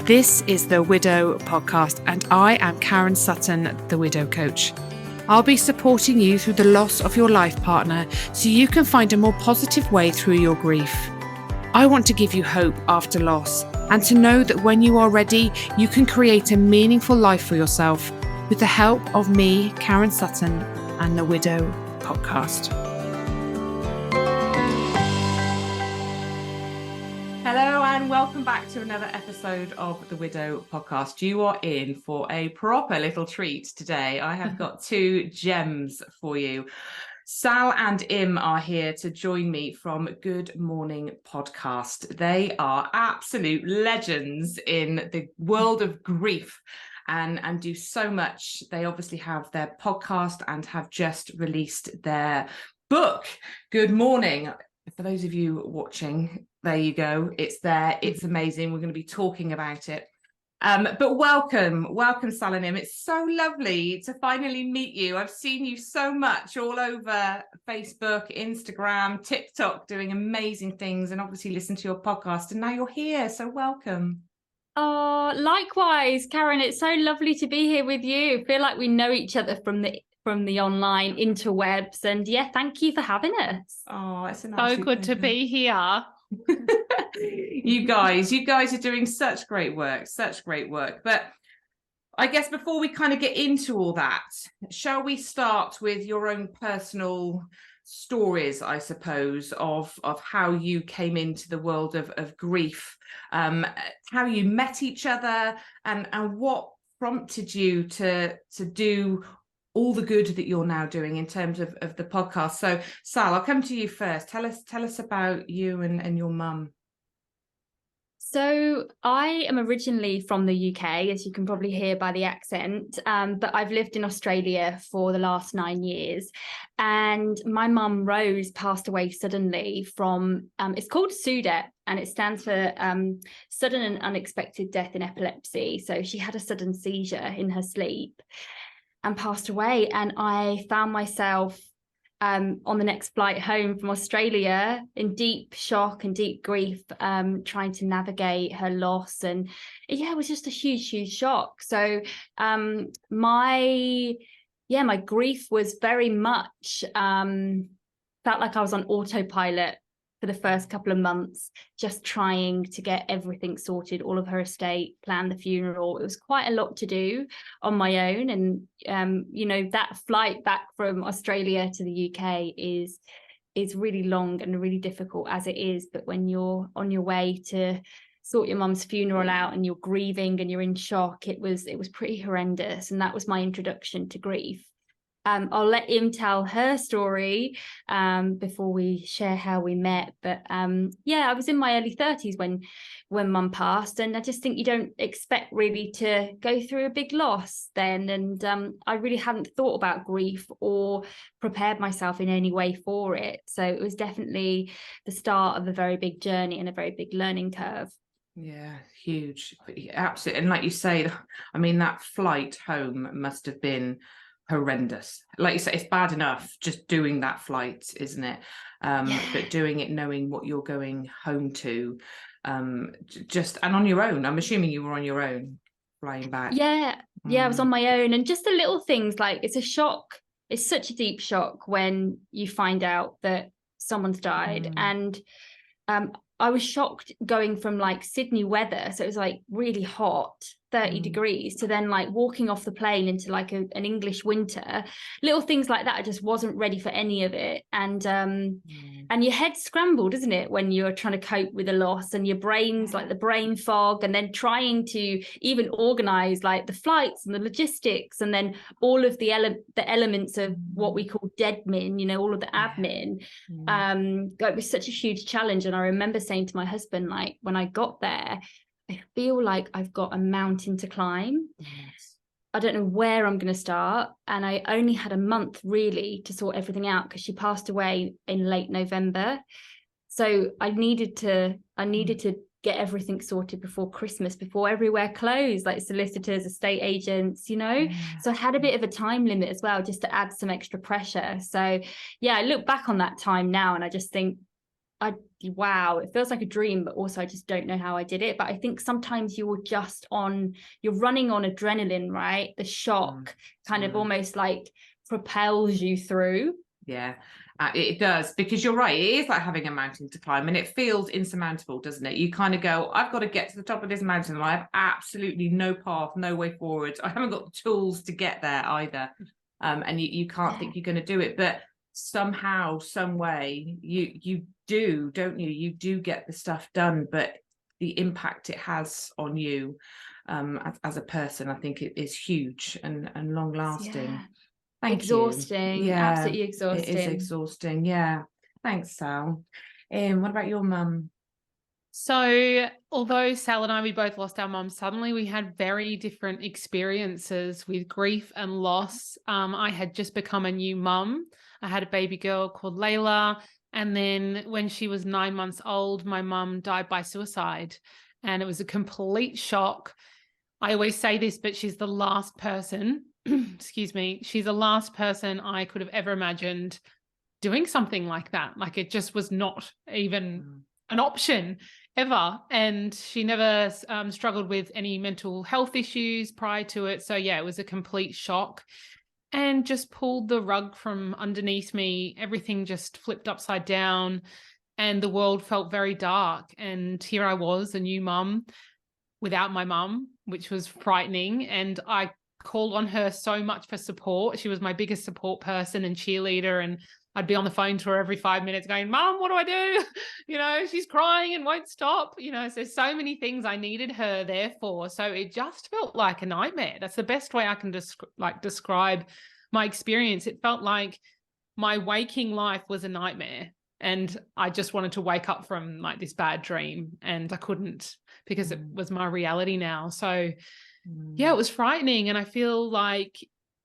This is the Widow Podcast, and I am Karen Sutton, the Widow Coach. I'll be supporting you through the loss of your life partner so you can find a more positive way through your grief. I want to give you hope after loss and to know that when you are ready, you can create a meaningful life for yourself with the help of me, Karen Sutton, and the Widow Podcast. Hello and welcome back to another episode of the Widow Podcast. You are in for a proper little treat today. I have got two gems for you. Sal and Im are here to join me from Good Mourning podcast. They are absolute legends in the world of grief and do so much. They obviously have their podcast and have just released their book, Good Mourning. For those of you watching, there you go. It's there. It's amazing. We're going to be talking about it. But welcome, Sal Im. It's so lovely to finally meet you. I've seen you so much all over Facebook, Instagram, TikTok, doing amazing things, and obviously listen to your podcast. And now you're here, so welcome. Oh, likewise, Karen. It's so lovely to be here with you. I feel like we know each other from the online interwebs, and yeah, thank you for having us. Oh, it's an so good to be here. You guys are doing such great work. But I guess before we kind of get into all that, shall we start with your own personal stories, I suppose, of how you came into the world of grief, how you met each other, and what prompted you to do all the good that you're now doing in terms of the podcast. So Sal, I'll come to you first. Tell us about you and your mum. So I am originally from the UK, as you can probably hear by the accent, but I've lived in Australia for the last 9 years. And my mum, Rose, passed away suddenly from, it's called SUDEP, and it stands for sudden and unexpected death in epilepsy. So she had a sudden seizure in her sleep and passed away. And I found myself on the next flight home from Australia in deep shock and deep grief, trying to navigate her loss. And yeah, it was just a huge shock. So my grief was very much felt like I was on autopilot for the first couple of months, just trying to get everything sorted, all of her estate, plan the funeral. It was quite a lot to do on my own. And, that flight back from Australia to the UK is really long and really difficult as it is. But when you're on your way to sort your mum's funeral out and you're grieving and you're in shock, it was pretty horrendous. And that was my introduction to grief. I'll let Im tell her story before we share how we met. But I was in my early 30s when mum passed, and I just think you don't expect really to go through a big loss then. And I really hadn't thought about grief or prepared myself in any way for it. So it was definitely the start of a very big journey and a very big learning curve. Yeah, huge. Absolutely. And like you say, I mean, that flight home must have been horrendous. Like you say, it's bad enough just doing that flight, isn't it? But doing it knowing what you're going home to, and on your own. I'm assuming you were on your own flying back. I was on my own. And just the little things, like it's a shock. It's such a deep shock when you find out that someone's died. And I was shocked going from like Sydney weather, so it was like really hot, 30 degrees, to then like walking off the plane into like an English winter. Little things like that, I just wasn't ready for any of it. And your head's scrambled, isn't it, when you're trying to cope with a loss, and your brain's like the brain fog, and then trying to even organize like the flights and the logistics, and then all of the elements of what we call deadmin, all of the admin. It was such a huge challenge. And I remember saying to my husband, like, when I got there, I feel like I've got a mountain to climb. Yes. I don't know where I'm going to start. And I only had a month really to sort everything out, because she passed away in late November. So I needed to get everything sorted before Christmas, before everywhere closed, like solicitors, estate agents, So I had a bit of a time limit as well, just to add some extra pressure. So yeah, I look back on that time now and I just think wow, it feels like a dream, but also I just don't know how I did it. But I think sometimes you're running on adrenaline, right? The shock kind of almost like propels you through. Yeah, it does, because you're right. It is like having a mountain to climb, and it feels insurmountable, doesn't it? You kind of go, I've got to get to the top of this mountain, and I have absolutely no path, no way forward. I haven't got the tools to get there either. And you can't think you're going to do it, but somehow, some way, you do, don't you? You do get the stuff done, but the impact it has on you as a person, I think it is huge and long lasting. Yeah. Thank Exhausting. you. Yeah, Absolutely it is exhausting. exhausting. Yeah. Thanks, Sal. What about your mum? So, although Sal and I, we both lost our mums suddenly, we had very different experiences with grief and loss. I had just become a new mum. I had a baby girl called Layla. And then when she was 9 months old, my mum died by suicide. And it was a complete shock. I always say this, but she's the last person, excuse me, she's the last person I could have ever imagined doing something like that. Like, it just was not even an option ever. And she never struggled with any mental health issues prior to it. So yeah, it was a complete shock and just pulled the rug from underneath me. Everything just flipped upside down and the world felt very dark. And here I was, a new mum without my mum, which was frightening. And I called on her so much for support. She was my biggest support person and cheerleader. And I'd be on the phone to her every 5 minutes going, Mom, what do I do? You know, she's crying and won't stop. You know, so many things I needed her there for. So it just felt like a nightmare. That's the best way I can describe my experience. It felt like my waking life was a nightmare. And I just wanted to wake up from like this bad dream, and I couldn't, because it was my reality now. So yeah, it was frightening. And I feel like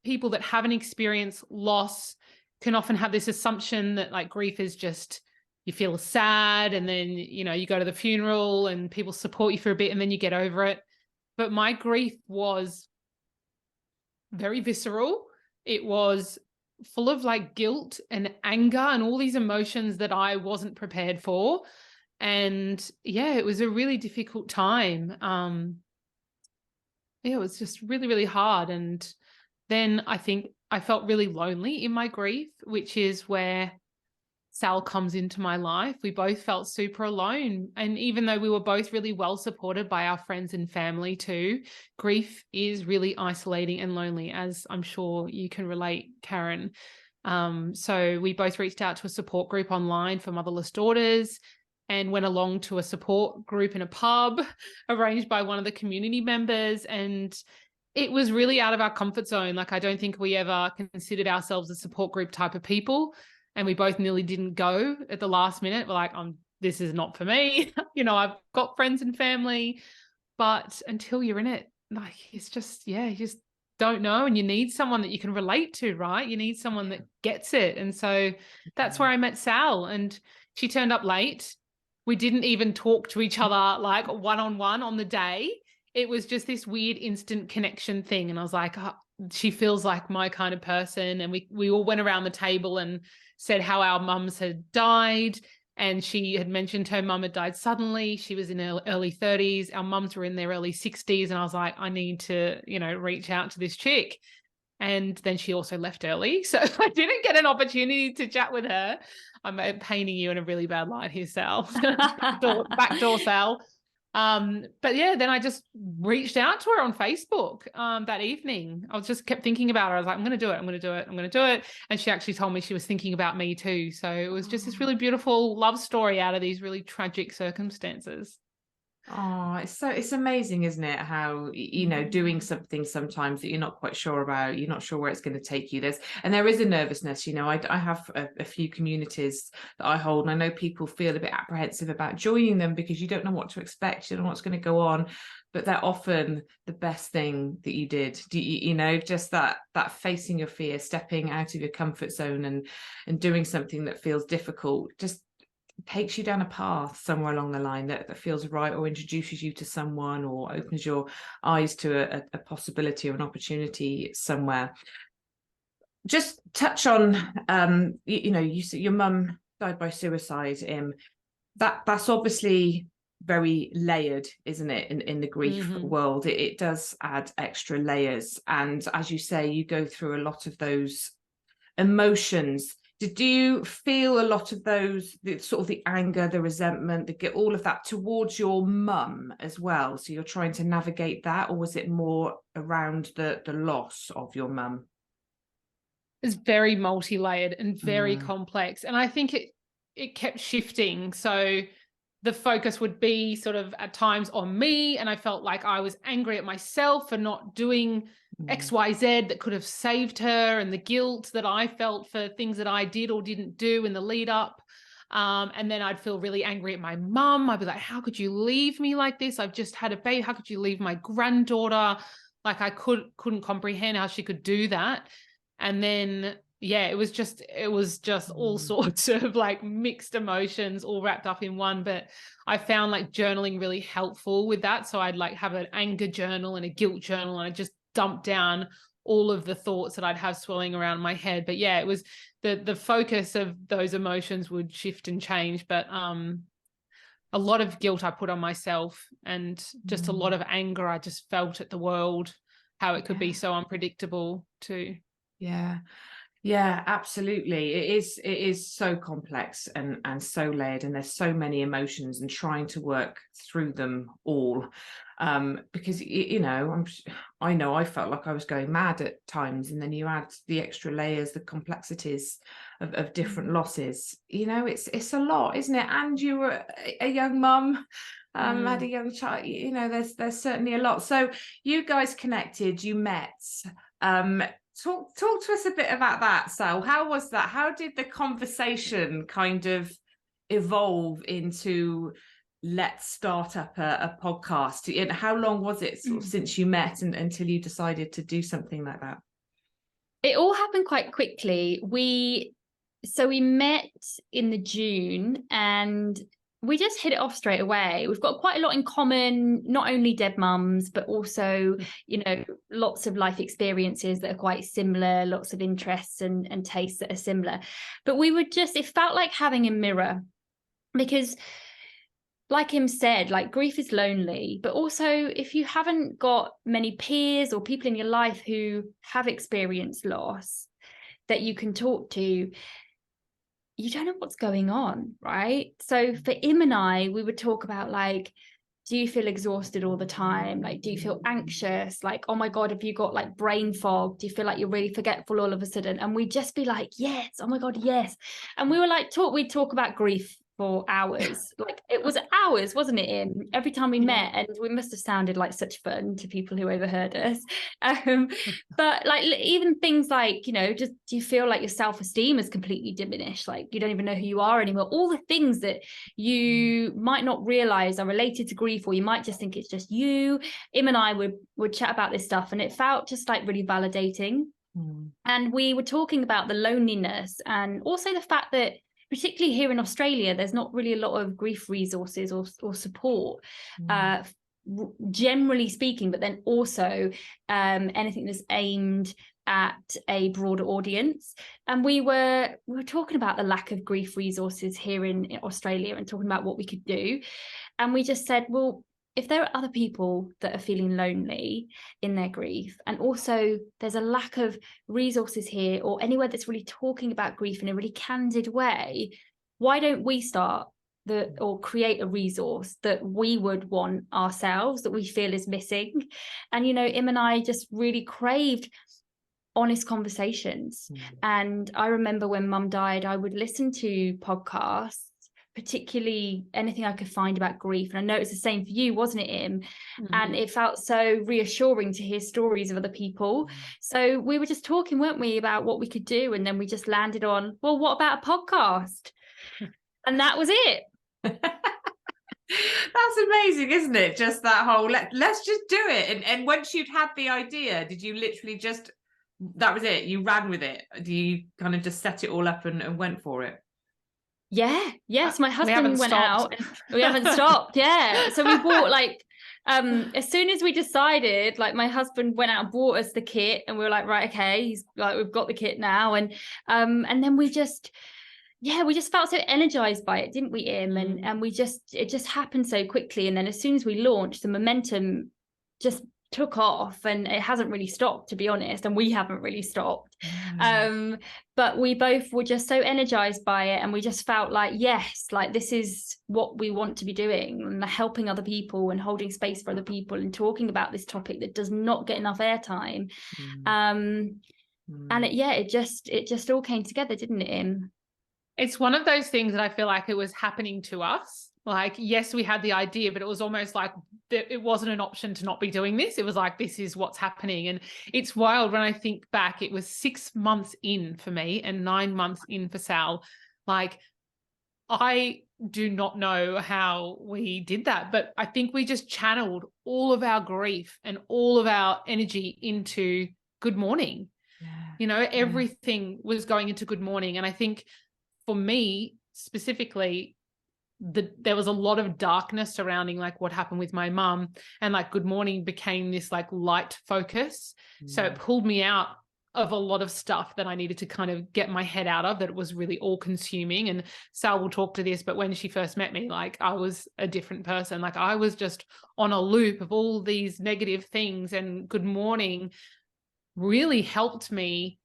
people that haven't experienced loss can often have this assumption that like grief is just, you feel sad and then, you know, you go to the funeral and people support you for a bit and then you get over it. But my grief was very visceral. It was full of like guilt and anger and all these emotions that I wasn't prepared for. And yeah, it was a really difficult time. Yeah, it was just really, really hard. And then I think I felt really lonely in my grief, which is where Sal comes into my life. We both felt super alone. And even though we were both really well supported by our friends and family too, grief is really isolating and lonely, as I'm sure you can relate, Karen. So we both reached out to a support group online for motherless daughters and went along to a support group in a pub arranged by one of the community members. And it was really out of our comfort zone. Like, I don't think we ever considered ourselves a support group type of people. And we both nearly didn't go at the last minute. We're like, this is not for me. You know, I've got friends and family, but until you're in it, like, it's just, yeah, you just don't know. And you need someone that you can relate to, right? You need someone that gets it. And so that's where I met Sal, and she turned up late. We didn't even talk to each other like one-on-one on the day. It was just this weird instant connection thing. And I was like, oh, she feels like my kind of person. And we all went around the table and said how our mums had died. And she had mentioned her mum had died suddenly. She was in her early 30s. Our mums were in their early 60s. And I was like, I need to, you know, reach out to this chick. And then she also left early. So I didn't get an opportunity to chat with her. I'm painting you in a really bad light here, Sal. Backdoor Sal. But yeah, then I just reached out to her on Facebook that evening. I just kept thinking about her. I was like, I'm going to do it. I'm going to do it. I'm going to do it. And she actually told me she was thinking about me too. So it was just this really beautiful love story out of these really tragic circumstances. Oh, it's amazing, isn't it? How, you know, doing something sometimes that you're not quite sure about, you're not sure where it's going to take you. There is a nervousness, you know. I have a few communities that I hold, and I know people feel a bit apprehensive about joining them because you don't know what to expect, you don't know what's going to go on, but they're often the best thing that you did. You know, just that facing your fear, stepping out of your comfort zone and doing something that feels difficult, just takes you down a path somewhere along the line that feels right, or introduces you to someone, or opens your eyes to a possibility or an opportunity somewhere. Just touch on, you know, you your mum died by suicide. That's obviously very layered, isn't it? In the grief world, it does add extra layers. And as you say, you go through a lot of those emotions. Did you feel a lot of those, the sort of the anger, the resentment, all of that towards your mum as well? So you're trying to navigate that, or was it more around the loss of your mum? It's very multi-layered and very complex. And I think it kept shifting. So the focus would be sort of at times on me, and I felt like I was angry at myself for not doing XYZ that could have saved her, and the guilt that I felt for things that I did or didn't do in the lead up. And then I'd feel really angry at my mum. I'd be like, how could you leave me like this? I've just had a baby. How could you leave my granddaughter? Like I couldn't comprehend how she could do that. And then it was just all sorts of like mixed emotions all wrapped up in one. But I found like journaling really helpful with that. So I'd like have an anger journal and a guilt journal, and I just dump down all of the thoughts that I'd have swirling around my head. But it was the focus of those emotions would shift and change. But a lot of guilt I put on myself, and just a lot of anger I just felt at the world, how it could be so unpredictable too. Yeah, absolutely. It is so complex and so layered, and there's so many emotions, and trying to work through them all. Because I know I felt like I was going mad at times, and then you add the extra layers, the complexities of different losses. It's a lot, isn't it? And you were a young mum, had a young child. There's certainly a lot. So you guys connected, you met. Talk to us a bit about that, Sal. How was that? How did the conversation kind of evolve into let's start up a podcast? And how long was it sort of since you met and until you decided to do something like that? It all happened quite quickly. We met in the June, and we just hit it off straight away. We've got quite a lot in common, not only dead mums, but also, lots of life experiences that are quite similar, lots of interests and tastes that are similar. But it felt like having a mirror, because like Im said, like grief is lonely, but also if you haven't got many peers or people in your life who have experienced loss that you can talk to, you don't know what's going on, right? So for Im and I, we would talk about like, do you feel exhausted all the time? Like, do you feel anxious? Like, oh my God, have you got like brain fog? Do you feel like you're really forgetful all of a sudden? And we'd just be like, yes, oh my God, yes. And we were like, we'd talk about grief for hours. Like it was hours, wasn't it, Im? Every time we met, and we must have sounded like such fun to people who overheard us. But like even things like, just do you feel like your self-esteem is completely diminished? Like you don't even know who you are anymore. All the things that you might not realize are related to grief, or you might just think it's just you. Im and I would chat about this stuff, and it felt just like really validating. And we were talking about the loneliness, and also the fact that particularly here in Australia, there's not really a lot of grief resources or support, generally speaking, but then also anything that's aimed at a broader audience. And we were talking about the lack of grief resources here in Australia, and talking about what we could do. And we just said, well, if there are other people that are feeling lonely in their grief, and also there's a lack of resources here or anywhere that's really talking about grief in a really candid way, why don't we start or create a resource that we would want ourselves, that we feel is missing? And, Im and I just really craved honest conversations. And I remember when Mum died, I would listen to podcasts, particularly anything I could find about grief. And I know it's the same for you, wasn't it, Im? And it felt so reassuring to hear stories of other people. So we were just talking, weren't we, about what we could do? And then we just landed on, well, what about a podcast? And that was it. That's amazing, isn't it? Just that whole, let's just do it. And once you'd had the idea, did you literally just, that was it? You ran with it? Do you kind of just set it all up and went for it? Yes, my husband went out and we haven't stopped. So we bought as soon as we decided, like my husband went out and bought us the kit, and we were like, right, okay, he's like, we've got the kit now. And then we just yeah, we just felt so energized by it, didn't we, Im? And it just happened so quickly. And then as soon as we launched, the momentum just took off, and it hasn't really stopped, to be honest. And we haven't really stopped. But we both were just so energized by it. And we just felt like, yes, like this is what we want to be doing, and helping other people and holding space for other people and talking about this topic that does not get enough airtime. And it just all came together, didn't it, Im? It's one of those things that I feel like it was happening to us. Like, yes, we had the idea, but it was almost like it wasn't an option to not be doing this. It was like, this is what's happening. And it's wild when I think back, it was 6 months in for me and 9 months in for Sal. Like, I do not know how we did that, but I think we just channeled all of our grief and all of our energy into Good Mourning. You know, everything was going into Good Mourning. And I think for me specifically, there was a lot of darkness surrounding like what happened with my mum, and like Good Mourning became this like light focus. So it pulled me out of a lot of stuff that I needed to kind of get my head out of, that it was really all consuming. And Sal will talk to this, but when she first met me, like I was a different person. Like I was just on a loop of all these negative things, and Good Mourning really helped me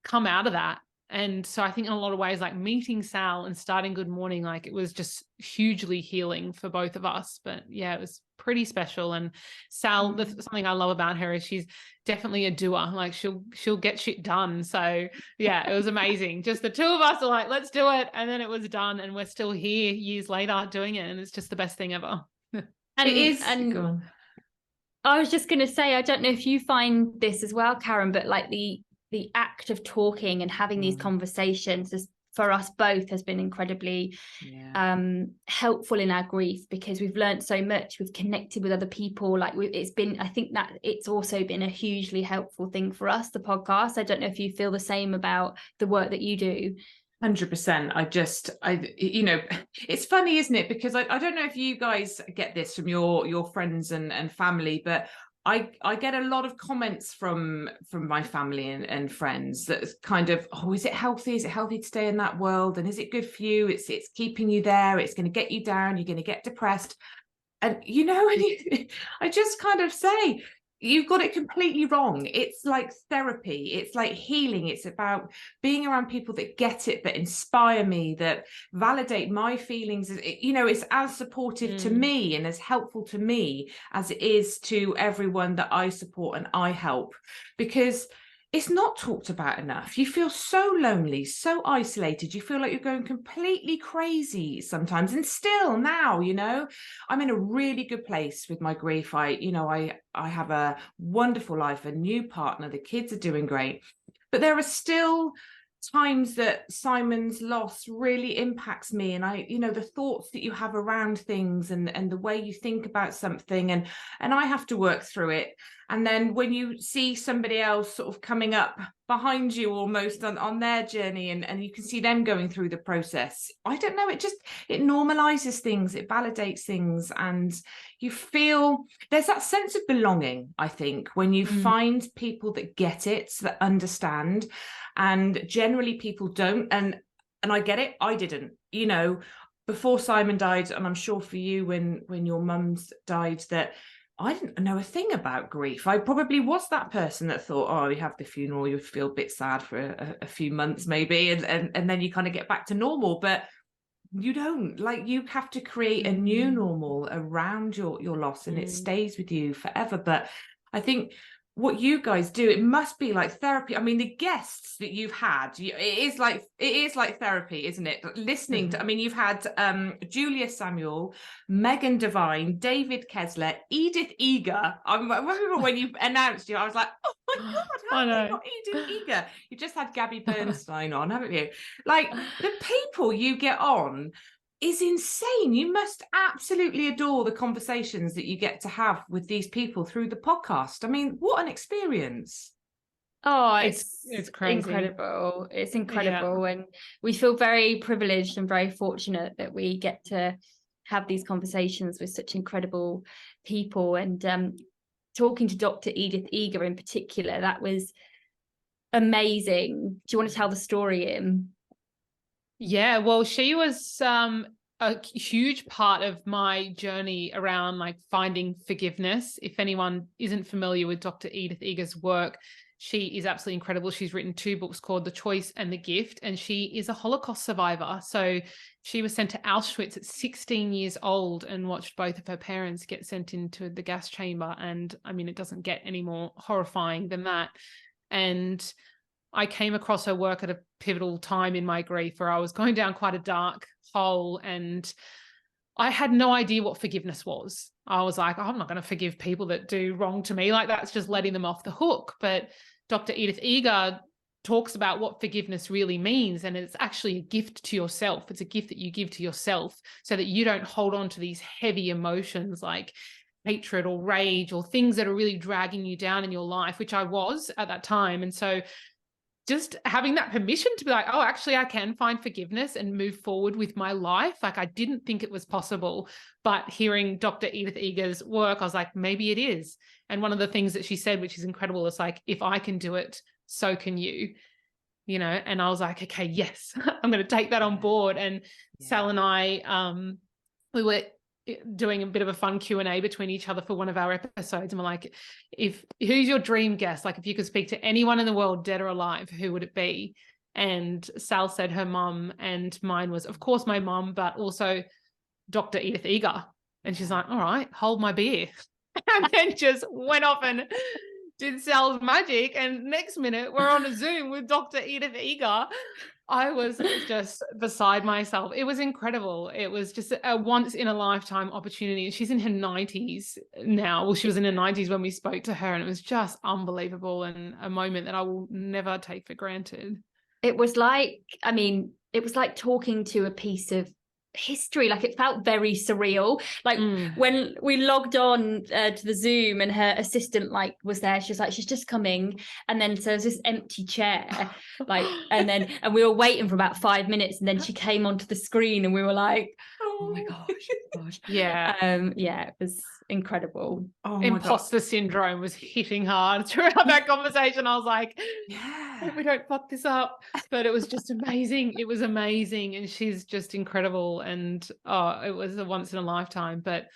come out of that. And so I think in a lot of ways, like meeting Sal and starting Good Mourning, like it was just hugely healing for both of us. But yeah, it was pretty special. And Sal, that's something I love about her, is she's definitely a doer. Like she'll get shit done. So yeah, it was amazing. Just the two of us are like, let's do it. And then it was done, and we're still here years later doing it. And it's just the best thing ever. It is. And I was just going to say, I don't know if you find this as well, Karen, but like the act of talking and having these conversations for us both has been incredibly helpful in our grief, because we've learned so much, we've connected with other people. Like I think that it's also been a hugely helpful thing for us, the podcast. I don't know if you feel the same about the work that you do. 100%. You know, it's funny, isn't it? Because I don't know if you guys get this from your friends and family, but I get a lot of comments from my family and friends that's kind of, oh, is it healthy? Is it healthy to stay in that world? And is it good for you? It's keeping you there. It's going to get you down. You're going to get depressed. And, you know, I just kind of say, you've got it completely wrong. It's like therapy. It's like healing. It's about being around people that get it, that inspire me, that validate my feelings. You know, it's as supportive to me and as helpful to me as it is to everyone that I support and I help, because it's not talked about enough. You feel so lonely, so isolated. You feel like you're going completely crazy sometimes. And still now, you know, I'm in a really good place with my grief. I have a wonderful life, a new partner, the kids are doing great. But there are still times that Simon's loss really impacts me, and the thoughts that you have around things and the way you think about something, and I have to work through it. And then when you see somebody else sort of coming up behind you almost on their journey, and you can see them going through the process, I don't know, it normalizes things, it validates things, and you feel there's that sense of belonging, I think, when you find people that get it, that understand. And generally people don't, and I get it, I didn't, you know, before Simon died, and I'm sure for you when your mum's died, that I didn't know a thing about grief. I probably was that person that thought, oh, you have the funeral, you feel a bit sad for a few months maybe, and then you kind of get back to normal. But you don't. Like, you have to create a new normal around your loss, and it stays with you forever. But I think what you guys do, it must be like therapy. I mean, the guests that you've had, it is like therapy, isn't it? Listening to, I mean, you've had Julia Samuel, Megan Devine, David Kessler, Edith Eger. I remember when you announced you, I was like, oh my God, how have you got Edith Eger? You just had Gabby Bernstein on, haven't you? Like, the people you get on is insane. You must absolutely adore the conversations that you get to have with these people through the podcast. I mean, what an experience. Oh, it's crazy. Incredible. It's incredible. Yeah. And we feel very privileged and very fortunate that we get to have these conversations with such incredible people. And talking to Dr. Edith Eger in particular, that was amazing. Do you want to tell the story, Im? Yeah, well, she was a huge part of my journey around like finding forgiveness. If anyone isn't familiar with Dr. Edith Eger's work, she is absolutely incredible. She's written 2 books called The Choice and The Gift, and she is a Holocaust survivor. So she was sent to Auschwitz at 16 years old and watched both of her parents get sent into the gas chamber. And I mean, it doesn't get any more horrifying than that. And I came across her work at a pivotal time in my grief where I was going down quite a dark hole, and I had no idea what forgiveness was. I was like, oh, I'm not going to forgive people that do wrong to me. Like, that's just letting them off the hook. But Dr. Edith Eger talks about what forgiveness really means, and it's actually a gift to yourself. It's a gift that you give to yourself so that you don't hold on to these heavy emotions like hatred or rage or things that are really dragging you down in your life, which I was at that time. And so just having that permission to be like, oh, actually, I can find forgiveness and move forward with my life. Like, I didn't think it was possible, but hearing Dr. Edith Eger's work, I was like, maybe it is. And one of the things that she said, which is incredible, is like, if I can do it, so can you, you know? And I was like, okay, yes, I'm going to take that on board. And Sal and I, we were doing a bit of a fun Q&A between each other for one of our episodes, and we're like, who's your dream guest? Like, if you could speak to anyone in the world, dead or alive, who would it be? And Sal said her mum, and mine was, of course, my mum, but also Dr. Edith Eger. And she's like, all right, hold my beer. And then just went off and did Sal's magic, and next minute we're on a Zoom with Dr. Edith Eger. I was just beside myself. It was incredible. It was just a once in a lifetime opportunity. She's in her 90s now. Well, she was in her 90s when we spoke to her, and it was just unbelievable and a moment that I will never take for granted. It was like, I mean, it was like talking to a piece of history. Like, it felt very surreal. Like when we logged on to the Zoom, and her assistant like was there, she was like, she's just coming, and then so there's this empty chair, like, and we were waiting for about 5 minutes, and then she came onto the screen, and we were like, oh my gosh. Yeah, it was incredible. Imposter syndrome was hitting hard throughout that conversation. I was like, hope we don't fuck this up. But it was just amazing. It was amazing, and she's just incredible. And it was a once in a lifetime. But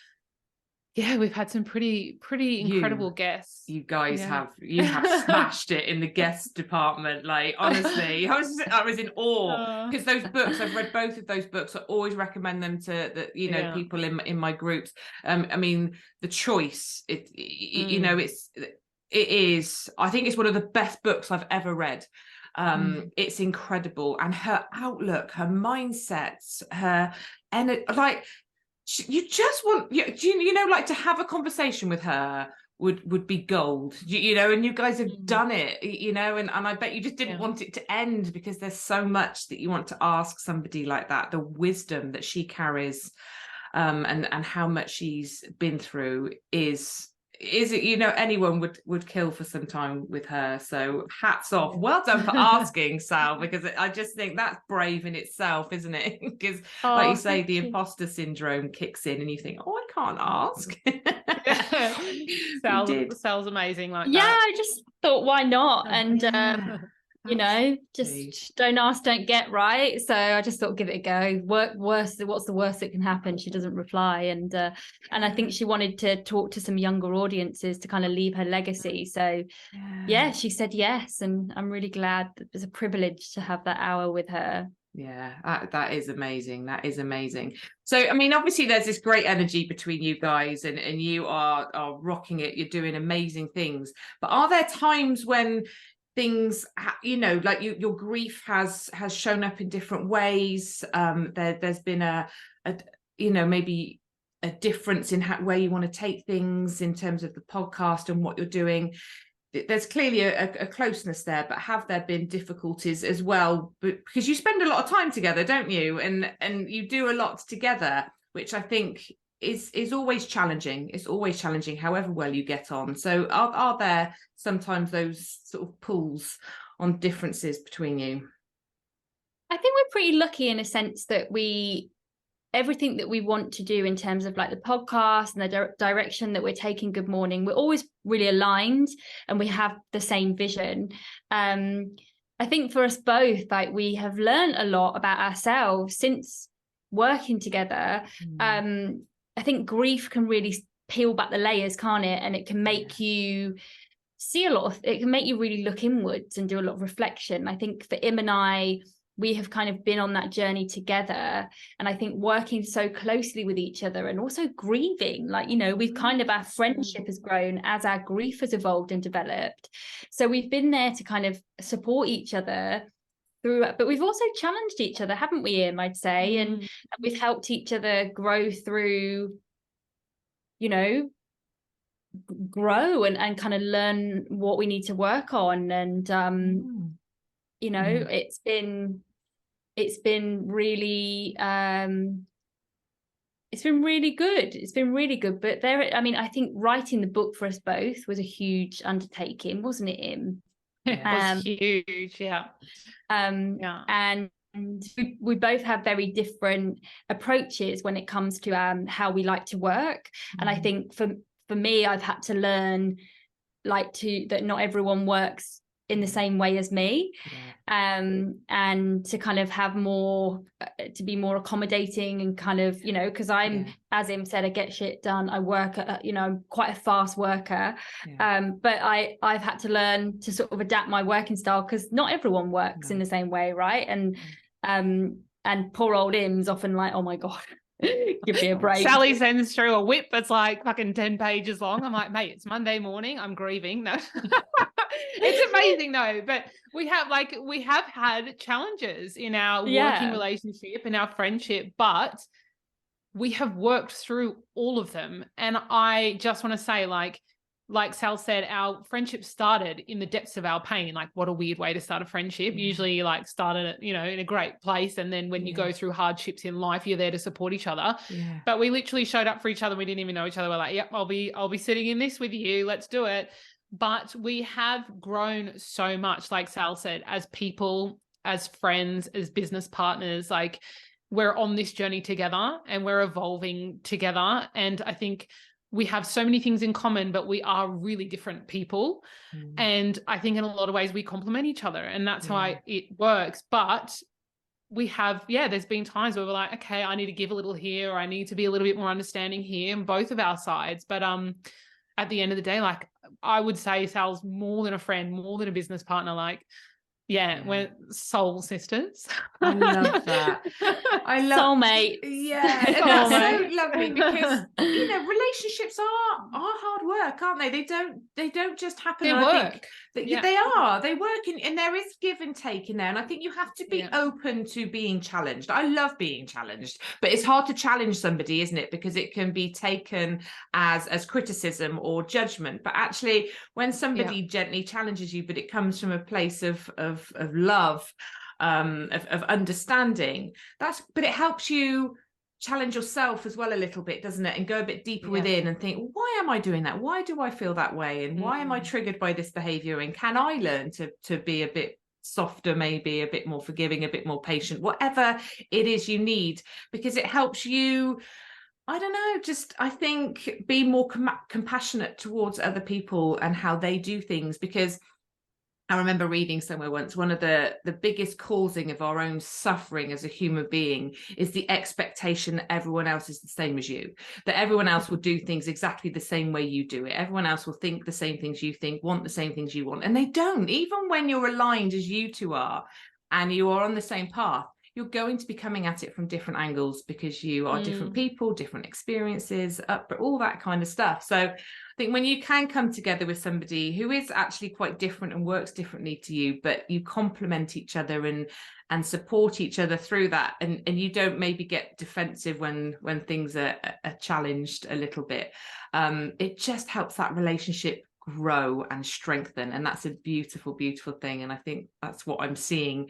yeah, we've had some pretty incredible guests. You guys have smashed it in the guest department. Like, honestly, I was in awe, because those books, I've read both of those books. I always recommend them to people in my groups. I mean, The Choice, it is, I think it's one of the best books I've ever read. It's incredible, and her outlook, her mindsets, her energy, like, you just want, like, to have a conversation with her would be gold, and you guys have done it, and I bet you just didn't want it to end, because there's so much that you want to ask somebody like that, the wisdom that she carries, and how much she's been through is anyone would kill for some time with her. So hats off. Well done for asking, Sal, because I just think that's brave in itself, isn't it? Because like you say, the imposter syndrome kicks in, and you think, oh, I can't ask. Sal's amazing like that. Yeah, I just thought, why not? And just don't ask, don't get, right? So I just thought, give it a go. What's the worst that can happen? She doesn't reply, and I think she wanted to talk to some younger audiences to kind of leave her legacy. So yeah, she said yes, and I'm really glad that it was a privilege to have that hour with her. Yeah, that is amazing. That is amazing. So, I mean, obviously there's this great energy between you guys, and you are rocking it. You're doing amazing things. But are there times when things, like your grief has shown up in different ways? There's been a maybe a difference in where you want to take things in terms of the podcast and what you're doing. There's clearly a closeness there, but have there been difficulties as well? Because you spend a lot of time together, don't you? And you do a lot together, which I think is always challenging. It's always challenging, however well you get on. So are there sometimes those sort of pulls on differences between you? I think we're pretty lucky in a sense that everything that we want to do in terms of like the podcast and the direction that we're taking Good Mourning, we're always really aligned, and we have the same vision. I I think for us both, like, we have learned a lot about ourselves since working together. I think grief can really peel back the layers, can't it? And it can make you see a lot of, it can make you really look inwards and do a lot of reflection. I think for Im and I, we have kind of been on that journey together, and I think working so closely with each other and also grieving, like, you know, we've kind of, our friendship has grown as our grief has evolved and developed. So we've been there to kind of support each other through, but we've also challenged each other, haven't we, Im, I'd say, and we've helped each other grow through, you know, grow and kind of learn what we need to work on. And you know, it's been really good. It's been really good. But there, I mean, I think writing the book for us both was a huge undertaking, wasn't it, Im? It was huge, yeah. And we both have very different approaches when it comes to how we like to work. And I think for me, I've had to learn that not everyone works in the same way as me, and to kind of have more, to be more accommodating and kind of, you know, because I'm, as Im said, I get shit done. I work at, you know, I'm quite a fast worker, but I've had to learn to sort of adapt my working style, because not everyone works in the same way, right? And poor old Im's often like, oh my god, give me a break. Sally sends through a whip that's like fucking 10 pages long. I'm like, mate, it's Monday morning, I'm grieving. No. It's amazing though, but we have had challenges in our working relationship and our friendship, but we have worked through all of them. And I just want to say, like Sal said, our friendship started in the depths of our pain. Like, what a weird way to start a friendship. Usually like started it, you know, in a great place. And then when you go through hardships in life, you're there to support each other. But we literally showed up for each other. We didn't even know each other. We're like, yep, I'll be sitting in this with you. Let's do it. But we have grown so much, like Sal said, as people, as friends, as business partners. Like, we're on this journey together and we're evolving together. And I think we have so many things in common, but we are really different people. And I think in a lot of ways we complement each other, and that's how it works. But we have, there's been times where we're like, okay, I need to give a little here, or I need to be a little bit more understanding here, on both of our sides. But at the end of the day, like, I would say Sal's more than a friend, more than a business partner. Like, we're soul sisters. I love that. I love soulmate. Yeah, and that's so lovely, because you know, relationships are hard work, aren't they? They don't just happen. They work. They work, and there is give and take in there. And I think you have to be open to being challenged. I love being challenged, but it's hard to challenge somebody, isn't it? Because it can be taken as criticism or judgment. But actually, when somebody gently challenges you, but it comes from a place of love, of understanding, but it helps you challenge yourself as well a little bit, doesn't it? And go a bit deeper within and think, why am I doing that? Why do I feel that way? And why am I triggered by this behavior? And can I learn to be a bit softer, maybe a bit more forgiving, a bit more patient, whatever it is you need, because it helps you, I don't know, just, I think, be more compassionate towards other people and how they do things. Because I remember reading somewhere once, one of the biggest causing of our own suffering as a human being is the expectation that everyone else is the same as you, that everyone else will do things exactly the same way you do it. Everyone else will think the same things you think, want the same things you want. And they don't. Even when you're aligned as you two are, and you are on the same path, you're going to be coming at it from different angles, because you are different people, different experiences, all that kind of stuff. So I think when you can come together with somebody who is actually quite different and works differently to you, but you complement each other and support each other through that, and you don't maybe get defensive when things are challenged a little bit, it just helps that relationship grow and strengthen. And that's a beautiful thing. And I think that's what I'm seeing,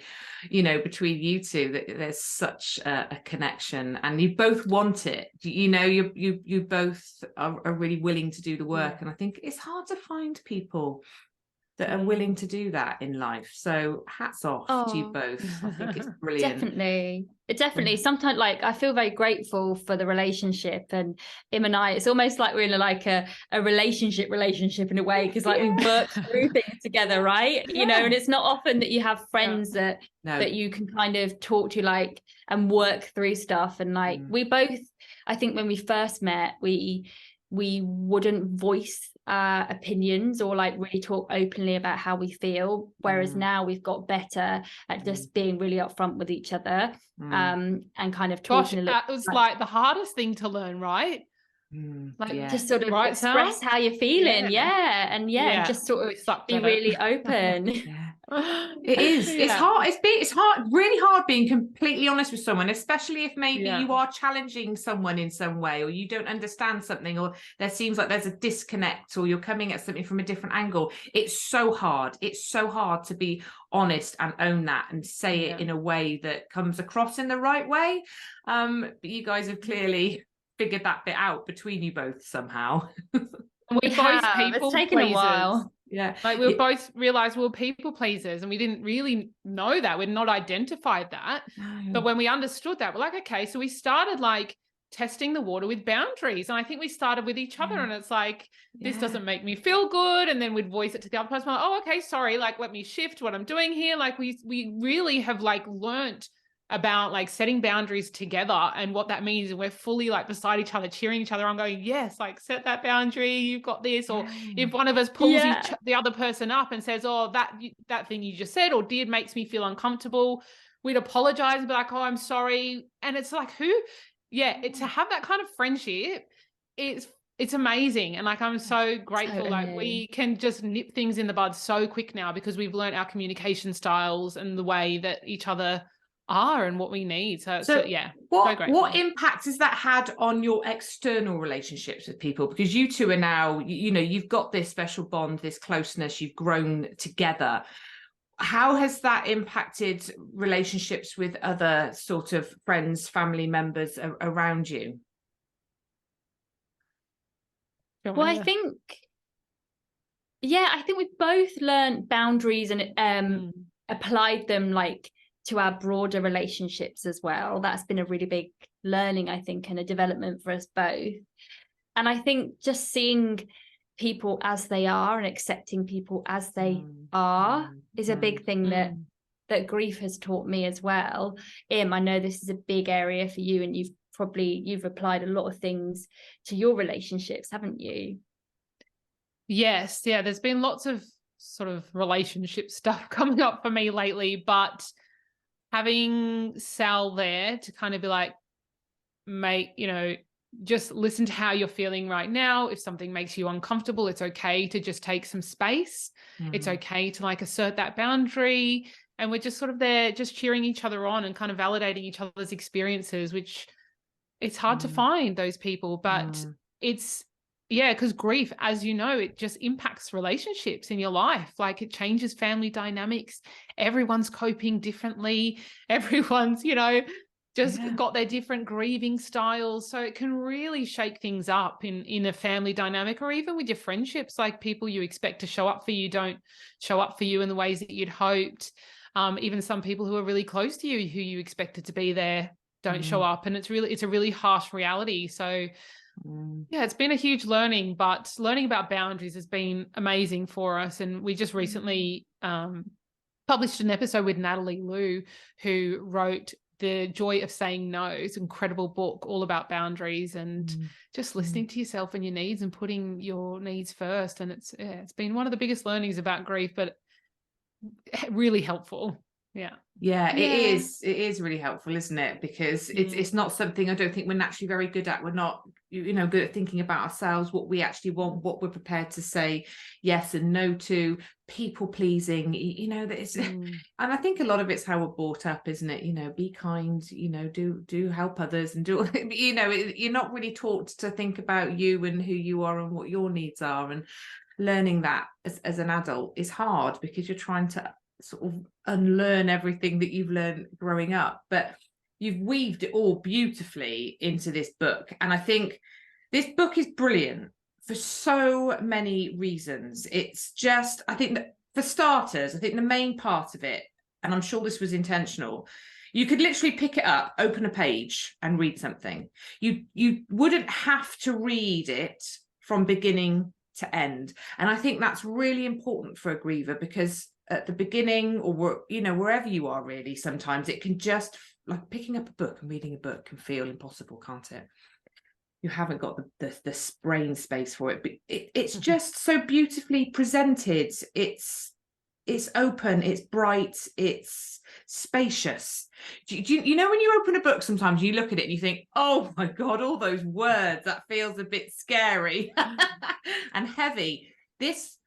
you know, between you two, that there's such a connection, and you both want it, you know, you both are really willing to do the work. And I think it's hard to find people that are willing to do that in life. So hats off to you both. I think it's brilliant. Definitely. Sometimes, like, I feel very grateful for the relationship, and Im and I, it's almost like we're in like a relationship in a way, because like we work through things together, right? You know, and it's not often that you have friends that you can kind of talk to, like, and work through stuff. And like we both, I think when we first met, we wouldn't voice opinions or like really talk openly about how we feel, whereas now we've got better at just being really upfront with each other, and kind of talking a little. It was like the hardest thing to learn, right? Like just sort of express how you're feeling, and just sort of be really open. It is. It's hard. It's hard, really hard being completely honest with someone, especially if maybe you are challenging someone in some way, or you don't understand something, or there seems like there's a disconnect, or you're coming at something from a different angle. It's so hard. It's so hard to be honest and own that and say it in a way that comes across in the right way. But you guys have clearly figured that bit out between you both somehow. We both people it's taken pleasers. a while. Like we both realized we were people pleasers, and we didn't really know that. We'd not identified that. But when we understood that, we're like, okay, so we started like testing the water with boundaries. And I think we started with each other, and it's like, this doesn't make me feel good. And then we'd voice it to the other person, like, oh, okay, sorry, like let me shift what I'm doing here. Like we really have like learnt about like setting boundaries together and what that means. And we're fully like beside each other, cheering each other on, going, yes, like set that boundary, you've got this. Or if one of us pulls the other person up and says, oh, that thing you just said or did makes me feel uncomfortable, we'd apologize and be like, oh, I'm sorry. And it's like, to have that kind of friendship, it's amazing. And like, I'm so grateful. Like we can just nip things in the bud so quick now, because we've learned our communication styles and the way that each other are and what we need. So what impact has that had on your external relationships with people? Because you two are now, you've got this special bond, this closeness, you've grown together. How has that impacted relationships with other sort of friends, family members around you? Well, I think we've both learned boundaries and applied them like to our broader relationships as well. That's been a really big learning, I think, and a development for us both. And I think just seeing people as they are and accepting people as they are is a big thing that grief has taught me as well. Im, I know this is a big area for you, and you've applied a lot of things to your relationships, haven't you? Yes. Yeah. There's been lots of sort of relationship stuff coming up for me lately, but having Sal there to kind of be like, just listen to how you're feeling right now. If something makes you uncomfortable, it's okay to just take some space. It's okay to like assert that boundary. And we're just sort of there, just cheering each other on and kind of validating each other's experiences, which it's hard to find those people, but it's, because grief, as you know, it just impacts relationships in your life. Like it changes family dynamics. Everyone's coping differently. Everyone's, just got their different grieving styles. So it can really shake things up in a family dynamic, or even with your friendships. Like people you expect to show up for you don't show up for you in the ways that you'd hoped. Even some people who are really close to you, who you expected to be there, don't show up. And it's a really harsh reality. So it's been a huge learning, but learning about boundaries has been amazing for us. And we just recently published an episode with Natalie Liu, who wrote The Joy of Saying No. It's an incredible book all about boundaries and just listening to yourself and your needs and putting your needs first. And it's been one of the biggest learnings about grief, but really helpful. It is really helpful, isn't it? Because it's not something I don't think we're naturally very good at. We're not good at thinking about ourselves, what we actually want, what we're prepared to say yes and no to, people pleasing, that is and I think a lot of it's how we're brought up, isn't it? Be kind, do help others, and do you're not really taught to think about you and who you are and what your needs are. And learning that as an adult is hard, because you're trying to sort of unlearn everything that you've learned growing up, but you've weaved it all beautifully into this book. And I think this book is brilliant for so many reasons. It's just, I think that for starters, I think the main part of it, and I'm sure this was intentional, you could literally pick it up, open a page and read something. You wouldn't have to read it from beginning to end. And I think that's really important for a griever, because at the beginning, or wherever you are really, sometimes it can just, like picking up a book and reading a book can feel impossible, can't it? You haven't got the brain space for it, but it's just so beautifully presented. It's open, it's bright, it's spacious. You know, when you open a book, sometimes you look at it and you think, oh my God, all those words, that feels a bit scary and heavy. It's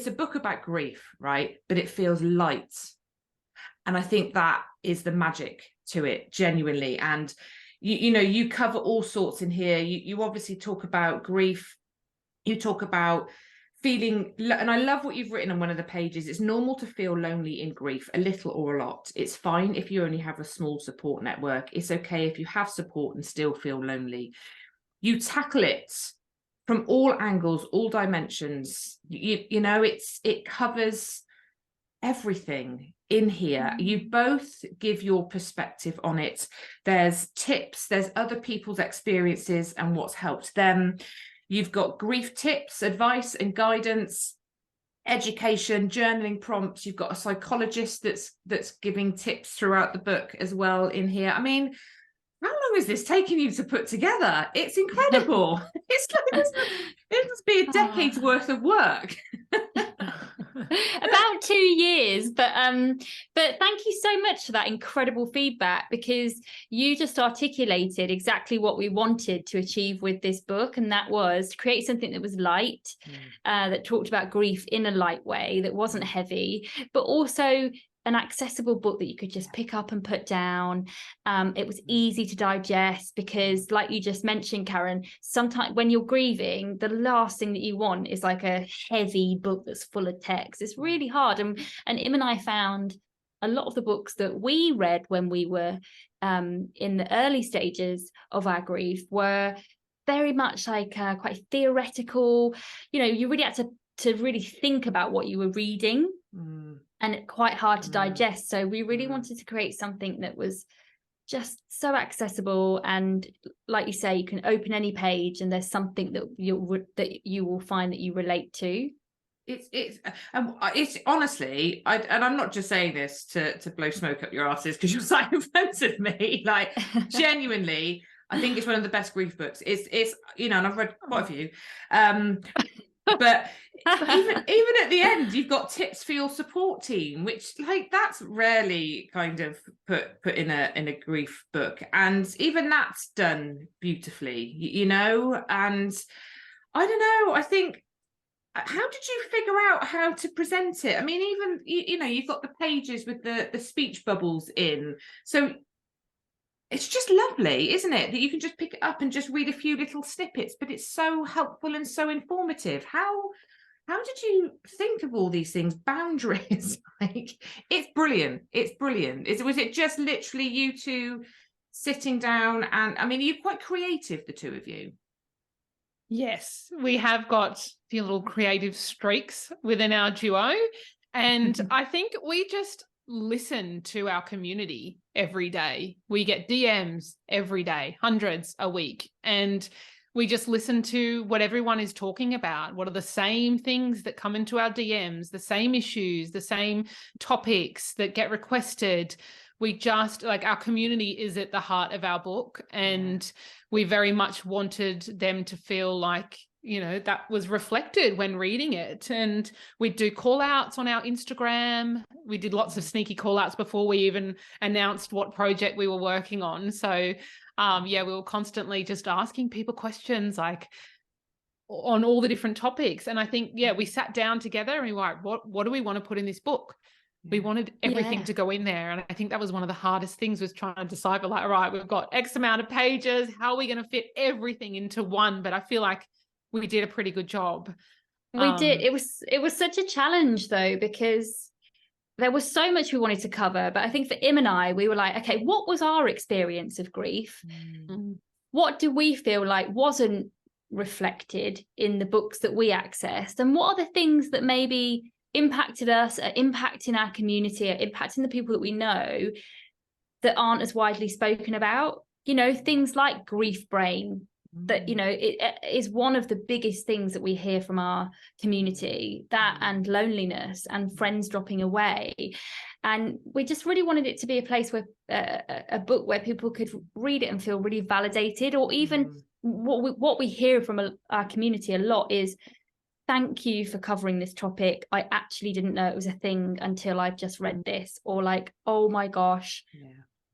a book about grief, right? But it feels light. And I think that is the magic to it, genuinely. And you cover all sorts in here. You obviously talk about grief. You talk about feeling, and I love what you've written on one of the pages. It's normal to feel lonely in grief, a little or a lot. It's fine if you only have a small support network. It's okay if you have support and still feel lonely. You tackle it from all angles, all dimensions. It covers everything in here. You both give your perspective on it. There's tips, there's other people's experiences and what's helped them. You've got grief tips, advice and guidance, education, journaling prompts. You've got a psychologist that's giving tips throughout the book as well in here. I mean, how long is this taking you to put together? It's incredible. It's like it must be a decade's worth of work. About 2 years, but thank you so much for that incredible feedback, because you just articulated exactly what we wanted to achieve with this book, and that was to create something that was light, that talked about grief in a light way, that wasn't heavy, but also an accessible book that you could just pick up and put down. It was easy to digest, because like you just mentioned, Karen, sometimes when you're grieving, the last thing that you want is like a heavy book that's full of text. It's really hard. And Im and I found a lot of the books that we read when we were in the early stages of our grief were very much like quite theoretical. You really had to really think about what you were reading. And quite hard to digest. So we really wanted to create something that was just so accessible, and like you say, you can open any page and there's something that you will find that you relate to. It's honestly, and I'm not just saying this to blow smoke up your asses because you're sat in front of me. Like, genuinely, I think it's one of the best grief books. It's and I've read quite a few. But even at the end, you've got tips for your support team, which, like, that's rarely kind of put in a grief book, and even that's done beautifully, and I don't know, I think, how did you figure out how to present it? I mean, even you've got the pages with the speech bubbles in, so it's just lovely, isn't it, that you can just pick it up and just read a few little snippets, but it's so helpful and so informative. How did you think of all these things? Boundaries, like, it's brilliant. Was it just literally you two sitting down? And I mean, are you quite creative, the two of you? Yes, we have got a few little creative streaks within our duo, and I think we just listen to our community every day. We get DMs every day, hundreds a week, and we just listen to what everyone is talking about. What are the same things that come into our DMs, the same issues, the same topics that get requested. We just, like, our community is at the heart of our book, and we very much wanted them to feel like, that was reflected when reading it. And we do call outs on our Instagram. We did lots of sneaky call outs before we even announced what project we were working on. So we were constantly just asking people questions, like, on all the different topics. And I think, we sat down together and we were like, what do we want to put in this book? We wanted everything to go in there. And I think that was one of the hardest things, was trying to decipher, like, all right, we've got X amount of pages. How are we going to fit everything into one? But I feel like we did a pretty good job. We did. It was such a challenge, though, because there was so much we wanted to cover. But I think for Im and I, we were like, okay, what was our experience of grief? What do we feel like wasn't reflected in the books that we accessed? And what are the things that maybe impacted us, are impacting our community, are impacting the people that we know that aren't as widely spoken about. You know, things like grief brain, that, you know, it is one of the biggest things that we hear from our community, that and loneliness and friends dropping away. And we just really wanted it to be a place where a book where people could read it and feel really validated, or even what we hear from our community a lot is, thank you for covering this topic. I actually didn't know it was a thing until I've just read this. Or like, oh my gosh,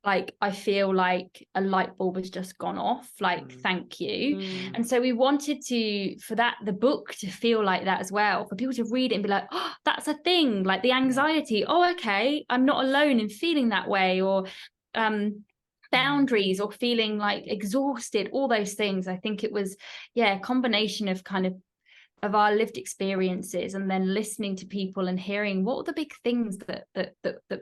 like I feel like a light bulb has just gone off, like thank you. And so we wanted for the book to feel like that as well, for people to read it and be like, oh, that's a thing, like the anxiety, oh okay, I'm not alone in feeling that way, or boundaries, or feeling like exhausted, all those things. I think it was a combination of kind of our lived experiences, and then listening to people and hearing what are the big things that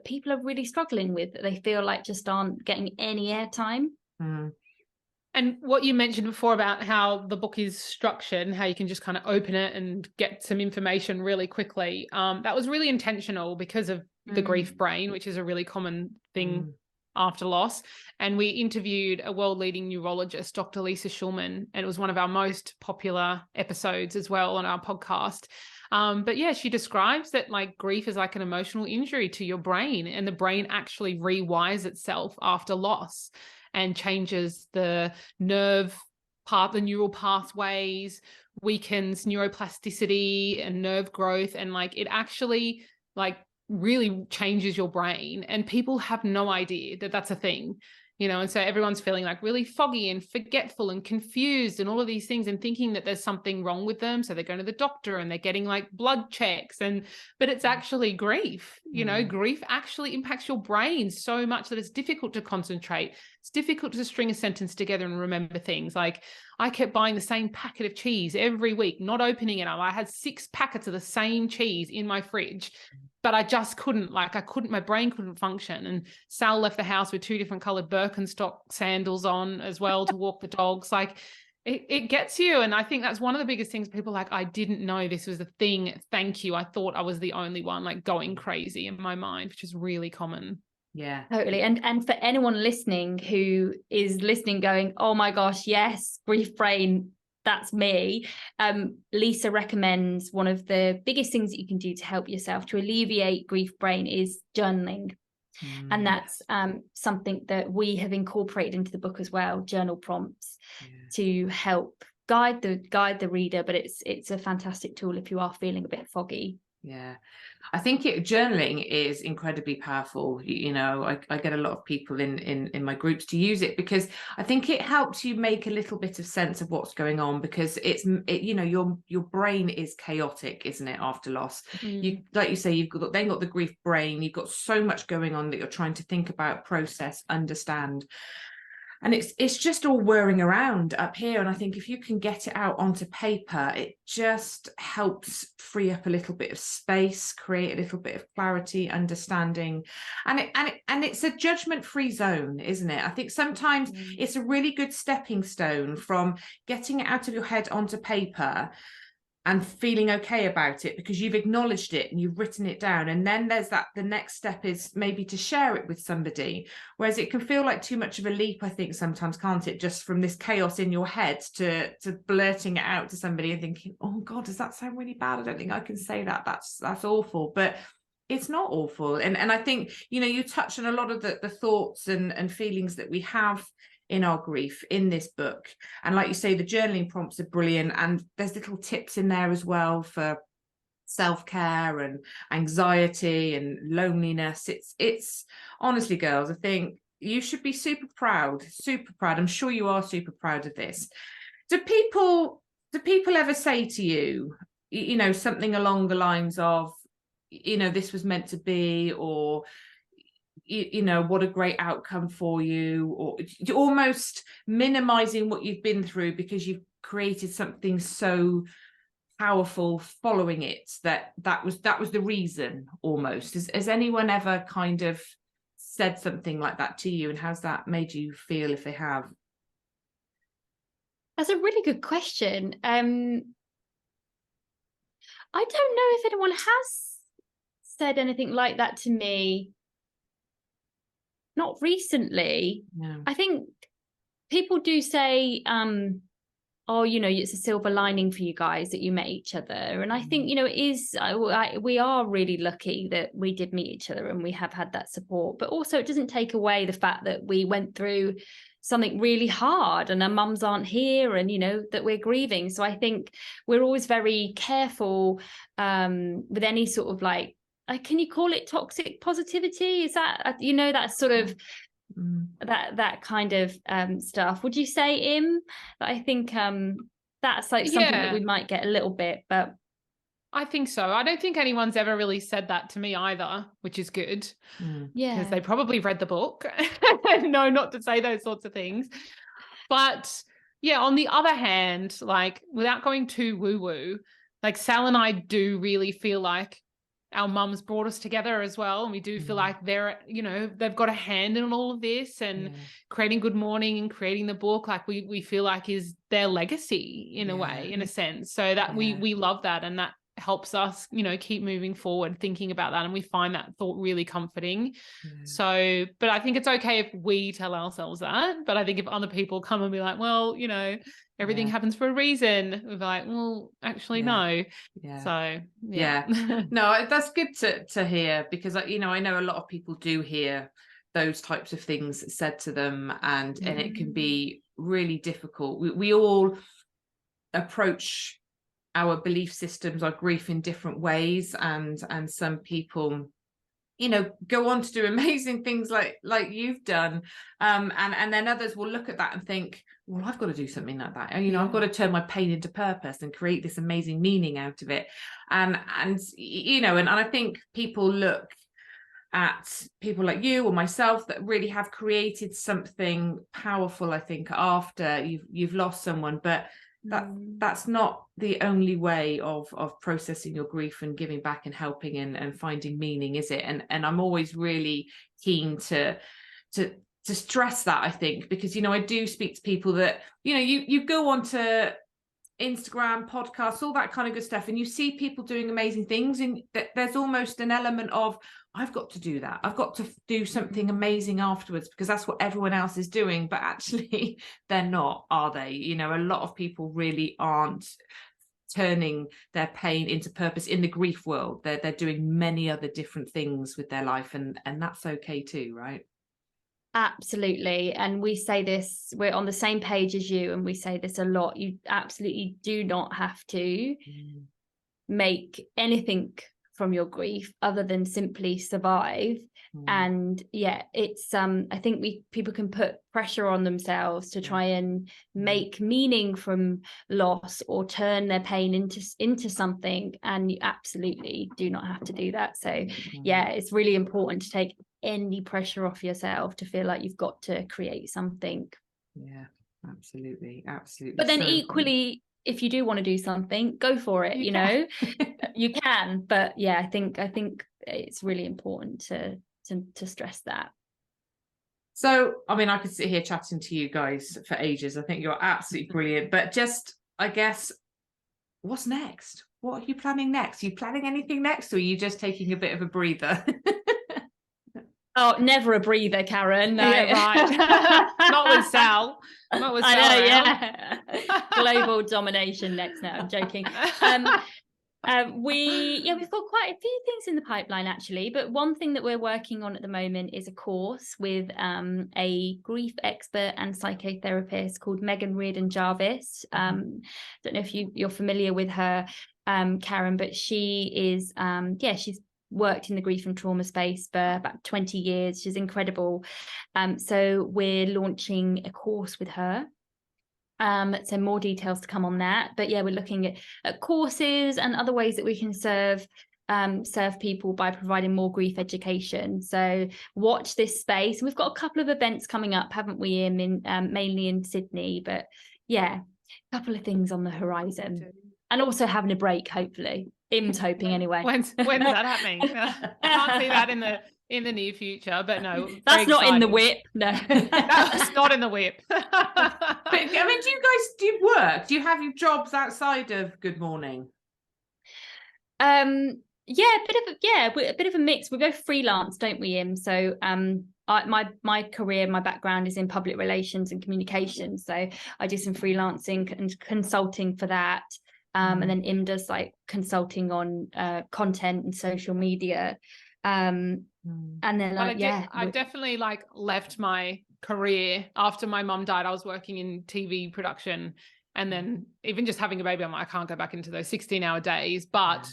people are really struggling with, that they feel like just aren't getting any airtime. And what you mentioned before about how the book is structured and how you can just kind of open it and get some information really quickly, that was really intentional because of the grief brain, which is a really common thing after loss. And we interviewed a world-leading neurologist, Dr. Lisa Schulman, and it was one of our most popular episodes as well on our podcast. But yeah, she describes that like grief is like an emotional injury to your brain, and the brain actually rewires itself after loss and changes the neural pathways, weakens neuroplasticity and nerve growth, and like it actually like really changes your brain. And people have no idea that that's a thing, you know, and so everyone's feeling like really foggy and forgetful and confused and all of these things, and thinking that there's something wrong with them, so they're going to the doctor and they're getting like blood checks, but it's actually grief. You know, grief actually impacts your brain so much that it's difficult to concentrate, it's difficult to string a sentence together and remember things. Like I kept buying the same packet of cheese every week, not opening it up. I had 6 packets of the same cheese in my fridge, but I just couldn't, my brain couldn't function. And Sal left the house with 2 different colored Birkenstock sandals on as well to walk the dogs. Like it gets you. And I think that's one of the biggest things. People like, I didn't know this was a thing. Thank you. I thought I was the only one, like going crazy in my mind, which is really common. Yeah, totally. And for anyone listening who is listening going, oh my gosh, yes, grief brain, that's me. Lisa recommends one of the biggest things that you can do to help yourself to alleviate grief brain is journaling. And that's something that we have incorporated into the book as well, journal prompts to help guide the reader. But it's a fantastic tool if you are feeling a bit foggy. Yeah, I think journaling is incredibly powerful. You know, I get a lot of people in my groups to use it, because I think it helps you make a little bit of sense of what's going on, because you know, your brain is chaotic, isn't it, after loss? You, like you say, you've got the grief brain, you've got so much going on that you're trying to think about, process, understand. And it's just all whirring around up here. And I think if you can get it out onto paper, it just helps free up a little bit of space, create a little bit of clarity, understanding. And it's a judgment-free zone, isn't it? I think sometimes it's a really good stepping stone from getting it out of your head onto paper and feeling okay about it, because you've acknowledged it and you've written it down. And then there's the next step is maybe to share it with somebody. Whereas it can feel like too much of a leap, I think, sometimes, can't it? Just from this chaos in your head to blurting it out to somebody and thinking, oh God, does that sound really bad? I don't think I can say that. That's awful. But it's not awful. And I think, you know, you touch on a lot of the thoughts and feelings that we have in our grief in this book. And like you say, the journaling prompts are brilliant, and there's little tips in there as well for self-care and anxiety and loneliness. It's honestly, girls, I think you should be super proud. I'm sure you are super proud of this. Do people ever say to you, you know, something along the lines of, you know, this was meant to be, or you know, what a great outcome for you, or almost minimizing what you've been through because you've created something so powerful following it, that was the reason almost? Has anyone ever kind of said something like that to you, and how's that made you feel, if they have? That's a really good question. I don't know if anyone has said anything like that to me. Not recently. No. I think people do say, oh, you know, it's a silver lining for you guys that you met each other. And I think, you know, it is, we are really lucky that we did meet each other and we have had that support. But also it doesn't take away the fact that we went through something really hard and our mums aren't here and, you know, that we're grieving. So I think we're always very careful with any sort of like, can you call it toxic positivity? Is that, you know, that sort of that kind of stuff? Would you say, Im? I think that's like something that we might get a little bit, but I think so. I don't think anyone's ever really said that to me either, which is good. Yeah, because they probably read the book and know not to say those sorts of things. But yeah, on the other hand, like without going too woo-woo, like Sal and I do really feel like our mums brought us together as well. And we do feel like they're, you know, they've got a hand in all of this and creating Good Mourning and creating the book. Like we feel like is their legacy in a way, in a sense. So that we love that. And that helps us, you know, keep moving forward, thinking about that. And we find that thought really comforting. So, but I think it's okay if we tell ourselves that. But I think if other people come and be like, well, you know, everything happens for a reason, we're like, well, actually, no. So no, that's good to hear, because, you know, I know a lot of people do hear those types of things said to them, and it can be really difficult. We all approach our belief systems, our grief, in different ways, and some people, you know, go on to do amazing things like you've done, and then others will look at that and think, well, I've got to do something like that, you know, I've got to turn my pain into purpose and create this amazing meaning out of it, and you know, and I think people look at people like you or myself that really have created something powerful, I think, after you've lost someone, but that's not the only way of processing your grief and giving back and helping and finding meaning, is it? And I'm always really keen to stress that, I think, because, you know, I do speak to people that, you know, you go on to Instagram, podcasts, all that kind of good stuff, and you see people doing amazing things, and there's almost an element of, I've got to do that, I've got to do something amazing afterwards because that's what everyone else is doing. But actually they're not, are they? You know, a lot of people really aren't turning their pain into purpose in the grief world. They're doing many other different things with their life, and that's okay too, right? Absolutely. And we say this, we're on the same page as you, and we say this a lot. You absolutely do not have to make anything from your grief other than simply survive. And it's I think people can put pressure on themselves to try and make meaning from loss or turn their pain into something, and you absolutely do not have to do that. So it's really important to take any pressure off yourself to feel like you've got to create something. Absolutely But then equally, if you do want to do something, go for it. You know, you can. But I think it's really important to stress that. So, I mean, I could sit here chatting to you guys for ages. I think you're absolutely brilliant. But just, I guess, what's next? What are you planning next? Are you planning anything next, or are you just taking a bit of a breather? Oh, never a breather, Karen. No. Yeah, right. Not with Sal. Not with Sal. I know, Global domination next. No, I'm joking. We've got quite a few things in the pipeline, actually, but one thing that we're working on at the moment is a course with a grief expert and psychotherapist called Megan Reardon Jarvis. Don't know if you're familiar with her, Karen, but she is she's worked in the grief and trauma space for about 20 years. She's incredible. So we're launching a course with her. So more details to come on that, but we're looking at courses and other ways that we can serve people by providing more grief education. So watch this space. We've got a couple of events coming up, haven't we, in mainly in Sydney, but a couple of things on the horizon, and also having a break, hopefully. Im's hoping anyway. When's that happening? I can't see that in the near future, but no, that's not in the whip. No, that's not in the whip. I mean, do you guys do work? Do you have your jobs outside of Good Mourning? a bit of a mix. We both freelance, don't we, Im? So my career, my background is in public relations and communication. So I do some freelancing and consulting for that. And then Im does like consulting on content and social media. And then I definitely like left my career after my mum died. I was working in TV production, and then even just having a baby, I'm like, I can't go back into those 16-hour days. But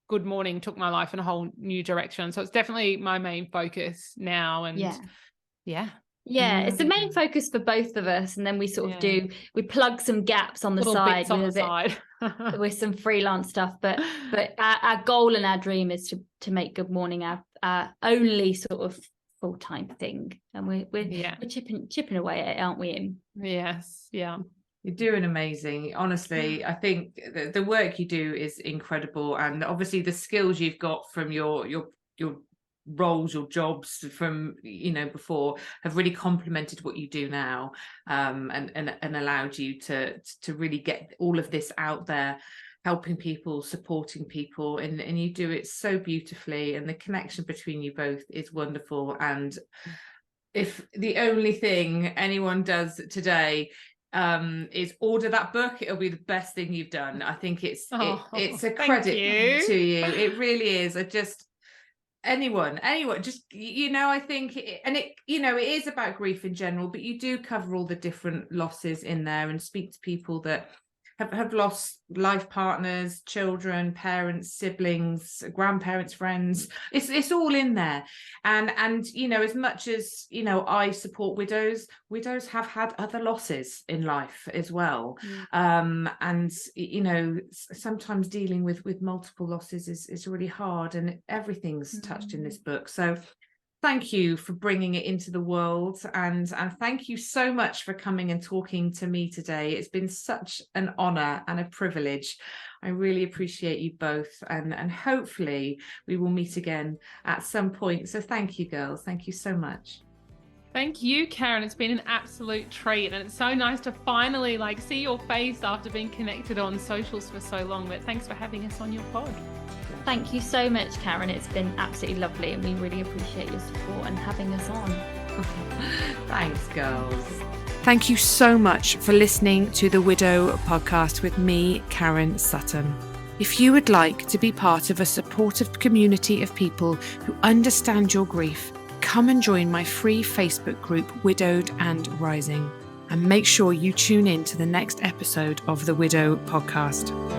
Good Mourning took my life in a whole new direction. So it's definitely my main focus now. And it's the main focus for both of us. And then we sort of we plug some gaps on the side with some freelance stuff. But our goal and our dream is to make Good Mourning our only sort of full-time thing. And we're chipping away at it, aren't we, Im? Yes. Yeah. You're doing amazing. Honestly, I think the work you do is incredible. And obviously the skills you've got from your roles, your jobs from, before have really complemented what you do now, and allowed you to really get all of this out there, helping people, supporting people, and you do it so beautifully. And the connection between you both is wonderful. And if the only thing anyone does today is order that book, it'll be the best thing you've done. I think it's a credit to you. It really is. Anyone just, I think it is about grief in general, but you do cover all the different losses in there and speak to people that have lost life partners, children, parents, siblings, grandparents, friends. It's all in there. And as much as I support widows have had other losses in life as well. And sometimes dealing with multiple losses is really hard, and everything's touched in this book. So thank you for bringing it into the world, and thank you so much for coming and talking to me today. It's been such an honor and a privilege. I really appreciate you both, and hopefully we will meet again at some point. So thank you, girls. Thank you so much. Thank you, Karen. It's been an absolute treat, and it's so nice to finally see your face after being connected on socials for so long. But thanks for having us on your pod. Thank you so much, Karen. It's been absolutely lovely, and we really appreciate your support and having us on. Thanks, girls. Thank you so much for listening to the Widow podcast with me, Karen Sutton. If you would like to be part of a supportive community of people who understand your grief, come and join my free Facebook group, Widowed and Rising. And make sure you tune in to the next episode of the Widow podcast.